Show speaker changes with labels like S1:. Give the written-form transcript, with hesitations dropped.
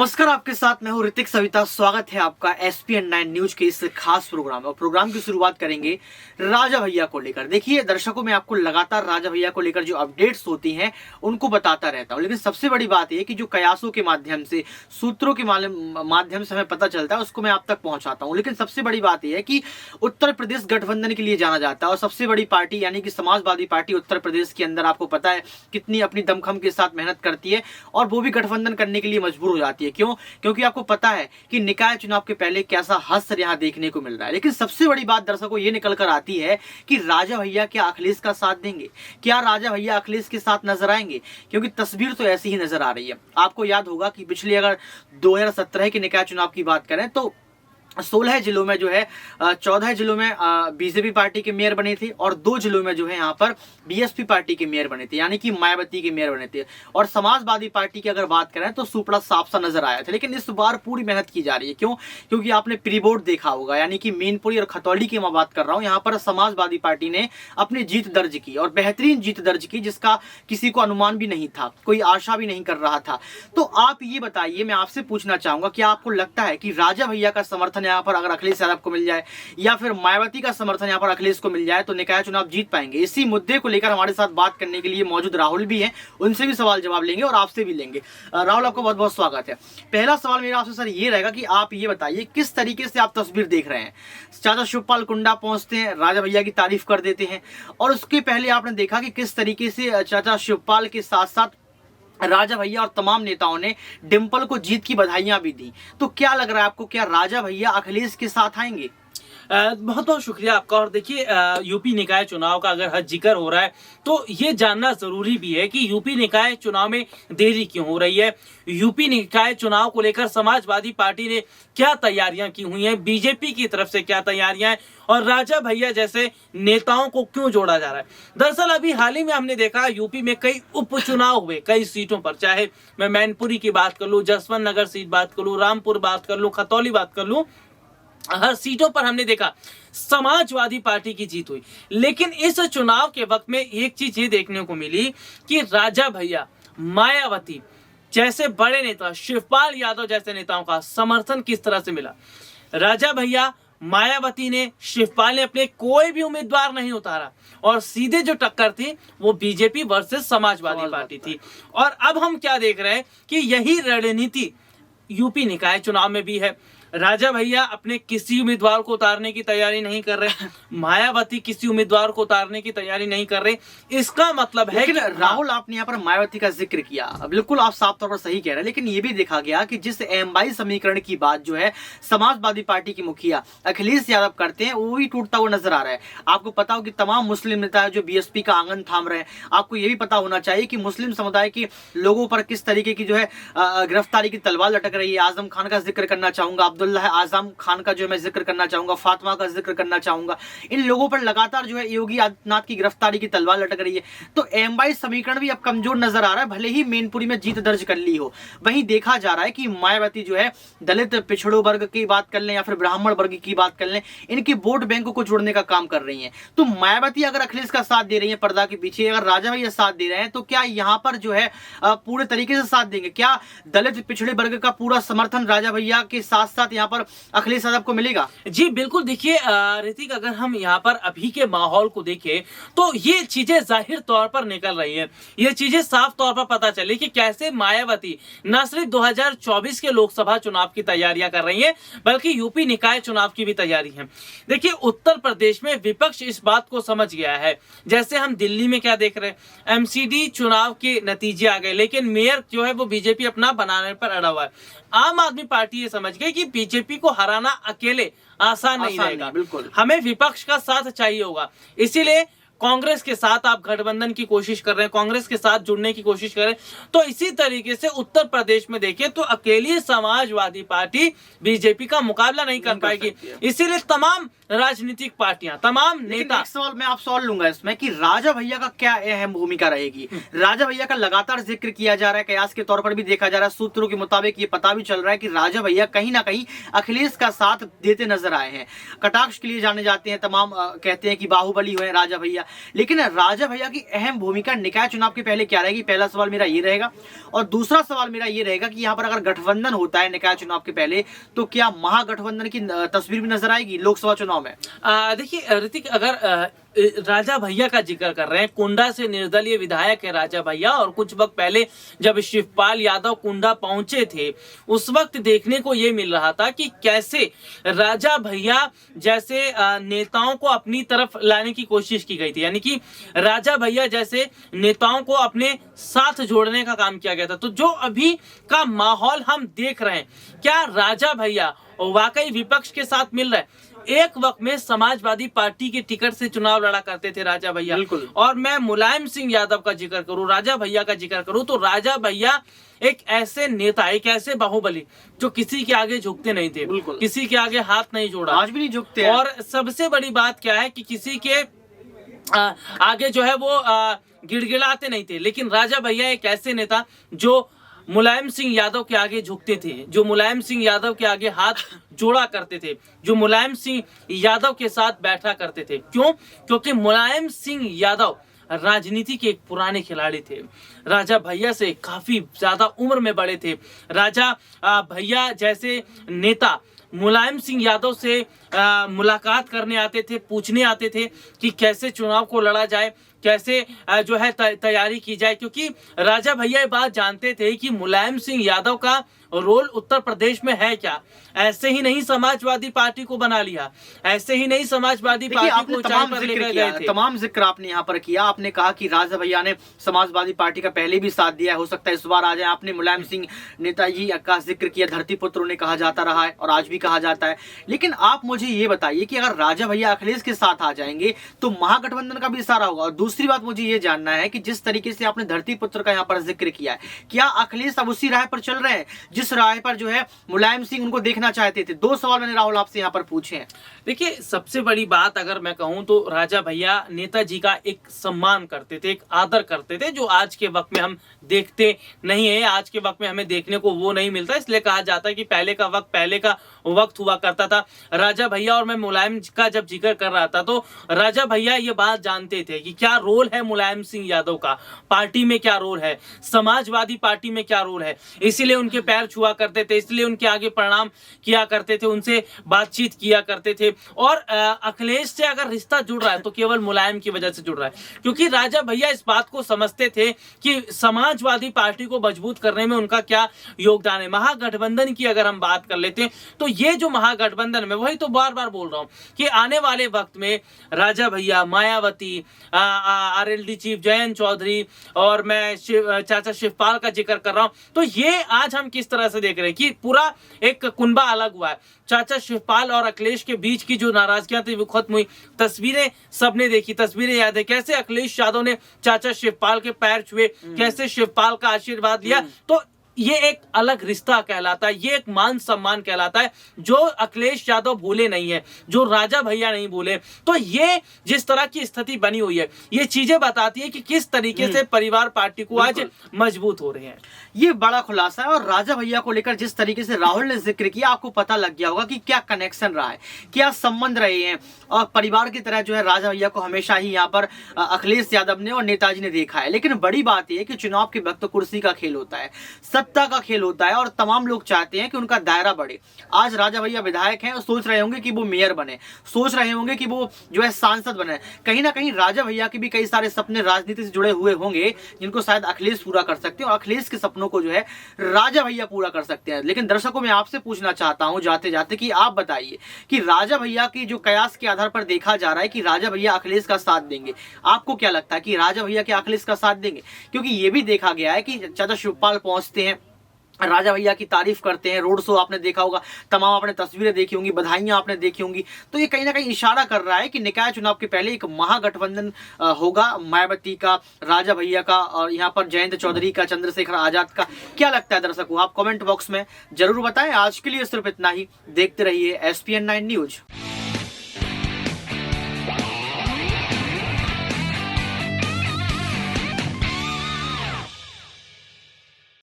S1: नमस्कार, आपके साथ मैं हूं ऋतिक सविता। स्वागत है आपका SPN9 न्यूज के इस खास प्रोग्राम में। और प्रोग्राम की शुरुआत करेंगे राजा भैया को लेकर। देखिए दर्शकों, मैं आपको लगातार राजा भैया को लेकर जो अपडेट्स होती हैं उनको बताता रहता हूं, लेकिन सबसे बड़ी बात यह कि जो कयासों के माध्यम से, सूत्रों के माध्यम से हमें पता चलता है उसको मैं आप तक पहुंचाता हूं। लेकिन सबसे बड़ी बात यह है कि उत्तर प्रदेश गठबंधन के लिए जाना जाता है और सबसे बड़ी पार्टी यानी कि समाजवादी पार्टी उत्तर प्रदेश के अंदर आपको पता है कितनी अपनी दमखम के साथ मेहनत करती है और वो भी गठबंधन करने के लिए मजबूर हो जाती है। क्यों? क्योंकि आपको पता है कि निकाय चुनाव के पहले कैसा हास्य यहां देखने को मिल रहा है। लेकिन सबसे बड़ी बात दर्शकों ये निकल कर आती है कि राजा भैया क्या अखिलेश का साथ देंगे? क्या राजा भैया अखिलेश के साथ नजर आएंगे? क्योंकि तस्वीर तो ऐसी ही नजर आ रही है। आपको याद होगा कि पिछले अगर 2017 के निकाय चुनाव की बात करें तो 16 जिलों में जो है 14 जिलों में बीजेपी पार्टी के मेयर बने थे और 2 जिलों में जो है यहाँ पर बीएसपी पार्टी के मेयर बने थे, यानी कि मायावती के मेयर बने थे। और समाजवादी पार्टी की अगर बात करें तो सुपड़ा साफ सा नजर आया था। लेकिन इस बार पूरी मेहनत की जा रही है। क्यों? क्योंकि आपने प्री बोर्ड देखा होगा, यानी कि मीनपुरी और खतौली की मैं बात कर रहा हूँ। यहाँ पर समाजवादी पार्टी ने अपनी जीत दर्ज की और बेहतरीन जीत दर्ज की, जिसका किसी को अनुमान भी नहीं था, कोई आशा भी नहीं कर रहा था। तो आप ये बताइए, मैं आपसे पूछना चाहूंगा, क्या आपको लगता है कि राजा भैया का समर्थन यहाँ पर अगर अखिलेश यादव को मिल जाए या फिर मायावती का समर्थन यहाँ पर अखिलेश को मिल जाए तो निकाय चुनाव जीत पाएंगे? इसी मुद्दे को लेकर हमारे साथ बात करने के लिए मौजूद राहुल भी हैं, उनसे भी सवाल जवाब लेंगे और आपसे भी लेंगे। राहुल, आपको बहुत बहुत स्वागत है। पहला सवाल मेरा आपसे सर ये रहेगा कि आप ये बताइए किस तरीके से आप तस्वीर देख रहे हैं। चाचा शिवपाल कुंडा पहुंचते हैं, राजा भैया की तारीफ कर देते हैं, और उसके पहले आपने देखा कि किस तरीके से चाचा शिवपाल के साथ साथ राजा भैया और तमाम नेताओं ने डिंपल को जीत की बधाइयां भी दी। तो क्या लग रहा है आपको, क्या राजा भैया अखिलेश के साथ आएंगे?
S2: बहुत बहुत शुक्रिया आपका। और देखिए, यूपी निकाय चुनाव का अगर हर जिक्र हो रहा है तो ये जानना जरूरी भी है कि यूपी निकाय चुनाव में देरी क्यों हो रही है। यूपी निकाय चुनाव को लेकर समाजवादी पार्टी ने क्या तैयारियां की हुई हैं, बीजेपी की तरफ से क्या तैयारियां हैं, और राजा भैया जैसे नेताओं को क्यों जोड़ा जा रहा है। दरअसल अभी हाल ही में हमने देखा यूपी में कई उपचुनाव हुए कई सीटों पर, चाहे मैं मैनपुरी की बात कर लूँ, जसवंत नगर सीट बात कर लूँ, रामपुर बात कर लूँ, खतौली बात कर लूँ, हर सीटों पर हमने देखा समाजवादी पार्टी की जीत हुई। लेकिन इस चुनाव के वक्त में एक चीज ये देखने को मिली कि राजा भैया, मायावती जैसे बड़े नेता, शिवपाल यादव जैसे नेताओं का समर्थन किस तरह से मिला। राजा भैया, मायावती ने, शिवपाल ने अपने कोई भी उम्मीदवार नहीं उतारा और सीधे जो टक्कर थी वो बीजेपी वर्सेस समाजवादी पार्टी थी। और अब हम क्या देख रहे हैं कि यही रणनीति यूपी निकाय चुनाव में भी है। राजा भैया अपने किसी उम्मीदवार को उतारने की तैयारी नहीं कर रहे, मायावती किसी उम्मीदवार को उतारने की तैयारी नहीं कर रहे। इसका मतलब है कि
S1: राहुल, आपने यहाँ पर मायावती का जिक्र किया, बिल्कुल आप साफ तौर पर सही कह रहे हैं। लेकिन ये भी देखा गया कि जिस एमवाई समीकरण की बात जो है समाजवादी पार्टी की मुखिया अखिलेश यादव करते हैं वो भी टूटता हुआ नजर आ रहा है। आपको पता हो कि तमाम मुस्लिम नेता जो बीएसपी का आंगन थाम रहे हैं। आपको ये भी पता होना चाहिए कि मुस्लिम समुदाय के लोगों पर किस तरीके की जो है गिरफ्तारी की तलवार लटक रही है। आजम खान का जिक्र करना चाहूंगा, अब्दुल्ला आजम खान का जो मैं जिक्र करना चाहूंगा, फातिमा का जिक्र करना चाहूंगा। इन लोगों पर लगातार जो है योगी आदित्यनाथ की गिरफ्तारी की तलवार लटक रही है। तो एमवाई समीकरण भी अब कमजोर नजर आ रहा है, भले ही मैनपुरी में जीत दर्ज कर ली हो। वहीं देखा जा रहा है कि मायावती जो है दलित पिछड़ों वर्ग की बात कर लें या फिर ब्राह्मण वर्ग की बात कर लें, इनकी वोट बैंकों को जोड़ने का काम कर रही है। तो मायावती अगर अखिलेश का साथ दे रही है पर्दा के पीछे, अगर राजा भैया साथ दे रहे हैं, तो क्या यहाँ पर जो है पूरे तरीके से साथ देंगे? क्या दलित पिछड़े वर्ग का पूरा समर्थन राजा भैया के साथ साथ यहाँ पर अखिलेश यादव को मिलेगा?
S2: जी बिल्कुल। देखिए ऋतिक, अगर हम यहाँ पर अभी के माहौल को देखें तो ये चीजें जाहिर तौर पर निकल रही हैं। ये चीजें साफ तौर पर पता चली कि कैसे मायावती न सिर्फ 2024 के लोकसभा चुनाव की तैयारियां कर रही हैं, बल्कि यूपी निकाय चुनाव की भी तैयारी है। देखिए, उत्तर प्रदेश में विपक्ष इस बात को समझ गया है। जैसे हम दिल्ली में क्या देख रहे हैं, एमसीडी चुनाव के नतीजे आ गए, लेकिन मेयर जो है वो बीजेपी अपना बनाने पर अड़ा हुआ है। आम आदमी पार्टी ये समझ गई कि बीजेपी को हराना अकेले आसान नहीं रहेगा,
S1: बिल्कुल
S2: हमें विपक्ष का साथ चाहिए होगा। इसीलिए कांग्रेस के साथ आप गठबंधन की कोशिश कर रहे हैं, कांग्रेस के साथ जुड़ने की कोशिश कर रहे हैं। तो इसी तरीके से उत्तर प्रदेश में देखिए तो अकेली समाजवादी पार्टी बीजेपी का मुकाबला नहीं कर पाएगी। इसीलिए तमाम राजनीतिक पार्टियां, तमाम नेता।
S1: सवाल मैं आप सवाल लूंगा इसमें कि राजा भैया का क्या अहम भूमिका रहेगी? राजा भैया का लगातार जिक्र किया जा रहा है, कयास के तौर पर भी देखा जा रहा है, सूत्रों के मुताबिक ये पता भी चल रहा है कि राजा भैया कहीं ना कहीं अखिलेश का साथ देते नजर आए हैं। कटाक्ष के लिए जाने जाते हैं, तमाम कहते हैं कि बाहुबली हुए राजा भैया। लेकिन राजा भैया की अहम भूमिका निकाय चुनाव के पहले क्या रहेगी, पहला सवाल मेरा ये रहेगा। और दूसरा सवाल मेरा ये रहेगा कि यहाँ पर अगर गठबंधन होता है निकाय चुनाव के पहले, तो क्या महागठबंधन की तस्वीर भी नजर आएगी लोकसभा चुनाव में?
S2: देखिए ऋतिक, अगर राजा भैया का जिक्र कर रहे हैं, कुंडा से निर्दलीय विधायक है राजा भैया, और कुछ वक्त पहले जब शिवपाल यादव कुंडा पहुंचे थे उस वक्त देखने को ये मिल रहा था कि कैसे राजा भैया जैसे नेताओं को अपनी तरफ लाने की कोशिश की गई थी, यानी कि राजा भैया जैसे नेताओं को अपने साथ जोड़ने का काम किया गया था। तो जो अभी का माहौल हम देख रहे हैं, क्या राजा भैया वाकई विपक्ष के साथ मिल रहे हैं? एक वक्त में समाजवादी पार्टी के टिकट से चुनाव लड़ा करते थे राजा भैया, और मैं मुलायम सिंह यादव का जिक्र करूं, राजा भैया का जिक्र करूं, तो राजा भैया एक ऐसे नेता, एक ऐसे बाहुबली जो किसी के आगे झुकते नहीं थे, किसी के आगे हाथ नहीं जोड़ा,
S1: आज भी नहीं झुकते हैं।
S2: और सबसे बड़ी बात क्या है कि किसी के आगे जो है वो गिड़गिड़ाते नहीं थे। लेकिन राजा भैया एक ऐसे नेता जो मुलायम सिंह यादव के आगे झुकते थे, जो मुलायम सिंह यादव के आगे हाथ जोड़ा करते थे, जो मुलायम सिंह यादव के साथ बैठा करते थे। क्यों? क्योंकि मुलायम सिंह यादव राजनीति के एक पुराने खिलाड़ी थे, राजा भैया से काफी ज्यादा उम्र में बड़े थे। राजा भैया जैसे नेता मुलायम सिंह यादव से मुलाकात करने आते थे, पूछने आते थे कि कैसे चुनाव को लड़ा जाए, कैसे जो है तैयारी की जाए, क्योंकि राजा भैया ये बात जानते थे कि मुलायम सिंह यादव का रोल उत्तर प्रदेश में है क्या। ऐसे ही नहीं समाजवादी पार्टी को बना लिया, ऐसे ही नहीं समाजवादी पार्टी को ऊंचाई पर लेकर गए थे।
S1: तमाम जिक्र आपने यहाँ पर किया। आपने कहा कि राजा भैया ने समाजवादी पार्टी का पहले भी साथ दिया है, हो सकता है इस बार आ जाए। आपने मुलायम सिंह नेताजी का जिक्र किया, धरती पुत्र उन्हें कहा जाता रहा है और आज भी कहा जाता है। लेकिन आप मुझे ये बताइए कि अगर राजा भैया अखिलेश के साथ आ जाएंगे तो महागठबंधन का भी इशारा होगा। और दूसरी बात मुझे ये जानना है कि जिस तरीके से आपने धरती पुत्र का यहाँ पर जिक्र किया है, क्या अखिलेश अब उसी राह पर चल रहे हैं जिस राह पर जो है मुलायम सिंह उनको देखना चाहते थे? दो सवाल मैंने राहुल आपसे यहाँ पर पूछे हैं।
S2: देखिए, सबसे बड़ी बात अगर मैं कहूं तो राजा भैया नेताजी का एक सम्मान करते थे, एक आदर करते थे, जो आज के वक्त में हम देखते नहीं है। आज के वक्त में हमें देखने को वो नहीं मिलता, इसलिए कहा जाता है कि पहले का वक्त हुआ करता था। राजा भैया और मैं मुलायम का जब जिक्र कर रहा था तो राजा भैया ये बात जानते थे कि क्या रोल है मुलायम सिंह यादव का, पार्टी में क्या रोल है, समाजवादी पार्टी में क्या रोल है, इसीलिए उनके पैर छुआ करते थे, इसलिए उनके आगे प्रणाम किया करते थे, उनसे बातचीत किया करते थे। और अखिलेश से अगर रिश्ता जुड़ रहा है तो केवल मुलायम की वजह से जुड़ रहा है, क्योंकि राजा भैया इस बात को समझते थे कि समाजवादी पार्टी को मजबूत करने में उनका क्या योगदान है। महागठबंधन की अगर हम बात कर लेते हैं तो ये जो महागठबंधन में, वही तो बार बार बोल रहा हूं कि आने वाले वक्त में राजा भैया, मायावती, आरएलडी चीफ जयंत चौधरी और मैं चाचा शिवपाल का जिक्र कर रहा हूं, तो ये आज हम किस तरह से देख रहे हैं कि पूरा एक कुनबा अलग हुआ है। चाचा शिवपाल और अखिलेश के बीच की जो नाराजगियां थी वो खत्म हुई। तस्वीरें सबने देखी, तस्वीरें याद है कैसे अखिलेश यादव ने चाचा शिवपाल के पैर छुए, कैसे शिवपाल का आशीर्वाद लिया। तो ये एक अलग रिश्ता कहलाता है, ये एक मान सम्मान कहलाता है जो अखिलेश यादव भूले नहीं है, जो राजा भैया नहीं भूले। तो ये जिस तरह की स्थिति बनी हुई है, ये चीजें बताती है कि किस तरीके से परिवार पार्टी को आज मजबूत हो रहे हैं।
S1: ये बड़ा खुलासा है। और राजा भैया को लेकर जिस तरीके से राहुल ने जिक्र किया, आपको पता लग गया होगा कि क्या कनेक्शन रहा है, क्या संबंध रहे हैं। और परिवार की तरह जो है राजा भैया को हमेशा ही यहाँ पर अखिलेश यादव ने और नेताजी ने देखा है। लेकिन बड़ी बात यह है कि चुनाव के वक्त कुर्सी का खेल होता है, सत्ता का खेल होता है, और तमाम लोग चाहते हैं कि उनका दायरा बढ़े। आज राजा भैया विधायक हैं और सोच रहे होंगे कि वो मेयर बने, सोच रहे होंगे कि वो जो है सांसद बने। कहीं ना कहीं राजा भैया के भी कई सारे सपने राजनीति से जुड़े हुए होंगे जिनको शायद अखिलेश पूरा कर सकते हैं, और अखिलेश के सपनों को जो है राजा भैया पूरा कर सकते हैं। लेकिन दर्शकों, मैं आपसे पूछना चाहता हूं जाते जाते कि आप बताइए कि राजा भैया की जो कयास के आधार पर देखा जा रहा है कि राजा भैया अखिलेश का साथ देंगे, आपको क्या लगता है कि राजा भैया के अखिलेश का साथ देंगे? क्योंकि ये भी देखा गया है कि चाचा शिवपाल पहुंचते हैं, राजा भैया की तारीफ करते हैं, रोड शो आपने देखा होगा, तमाम आपने तस्वीरें देखी होंगी, बधाइयां आपने देखी होंगी। तो ये कहीं ना कहीं इशारा कर रहा है कि निकाय चुनाव के पहले एक महागठबंधन होगा, मायावती का, राजा भैया का और यहाँ पर जयंत चौधरी का, चंद्रशेखर आजाद का। क्या लगता है दर्शकों? आप कमेंट बॉक्स में जरूर बताएं। आज के लिए सिर्फ इतना ही। देखते रहिए SPN9 न्यूज।